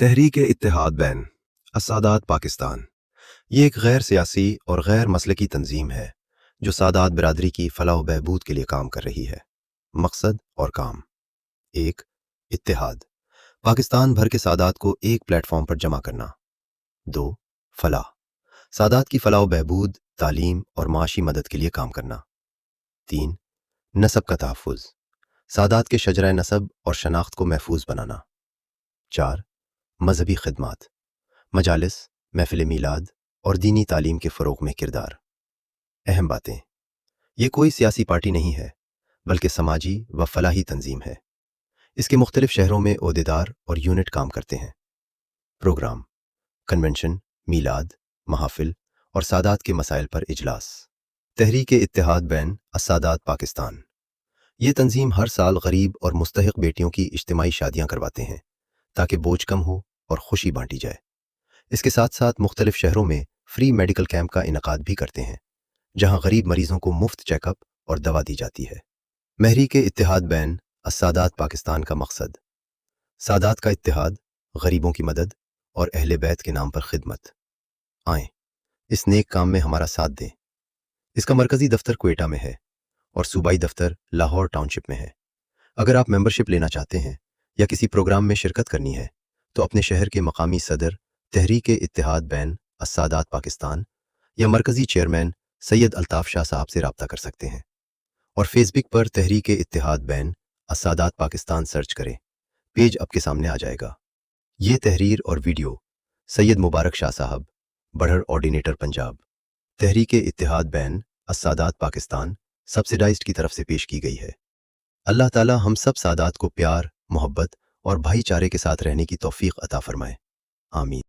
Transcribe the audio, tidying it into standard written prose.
تحریک اتحاد بین السادات پاکستان یہ ایک غیر سیاسی اور غیر مسلکی تنظیم ہے جو سادات برادری کی فلاح و بہبود کے لیے کام کر رہی ہے۔ مقصد اور کام: 1. اتحاد، پاکستان بھر کے سادات کو ایک پلیٹ فارم پر جمع کرنا۔ 2. فلاح، سادات کی فلاح و بہبود، تعلیم اور معاشی مدد کے لیے کام کرنا۔ 3. نسب کا تحفظ، سادات کے شجرہ نسب اور شناخت کو محفوظ بنانا۔ 4. مذہبی خدمات، مجالس، محفل میلاد اور دینی تعلیم کے فروغ میں کردار۔ اہم باتیں: یہ کوئی سیاسی پارٹی نہیں ہے بلکہ سماجی و فلاحی تنظیم ہے۔ اس کے مختلف شہروں میں عہدیدار اور یونٹ کام کرتے ہیں۔ پروگرام: کنونشن، میلاد، محافل اور سادات کے مسائل پر اجلاس۔ تحریک اتحاد بین السادات پاکستان یہ تنظیم ہر سال غریب اور مستحق بیٹیوں کی اجتماعی شادیاں کرواتے ہیں تاکہ بوجھ کم ہو اور خوشی بانٹی جائے۔ اس کے ساتھ ساتھ مختلف شہروں میں فری میڈیکل کیمپ کا انعقاد بھی کرتے ہیں جہاں غریب مریضوں کو مفت چیک اپ اور دوا دی جاتی ہے۔ تحریک اتحاد بین السادات پاکستان کا مقصد: سادات کا اتحاد، غریبوں کی مدد اور اہل بیت کے نام پر خدمت۔ آئیں اس نیک کام میں ہمارا ساتھ دیں۔ اس کا مرکزی دفتر کوئٹہ میں ہے اور صوبائی دفتر لاہور ٹاؤن شپ میں ہے۔ اگر آپ ممبرشپ لینا چاہتے ہیں یا کسی پروگرام میں شرکت کرنی ہے تو اپنے شہر کے مقامی صدر تحریک اتحاد بین السادات پاکستان یا مرکزی چیئرمین سید الطاف شاہ صاحب سے رابطہ کر سکتے ہیں، اور فیس بک پر تحریک اتحاد بین السادات پاکستان سرچ کریں، پیج آپ کے سامنے آ جائے گا۔ یہ تحریر اور ویڈیو سید مبارک شاہ صاحب، بڑھڑ آرڈینیٹر پنجاب، تحریک اتحاد بین السادات پاکستان سبسیڈائزڈ کی طرف سے پیش کی گئی ہے۔ اللہ تعالی ہم سب سادات کو پیار، محبت اور بھائی چارے کے ساتھ رہنے کی توفیق عطا فرمائے، آمین۔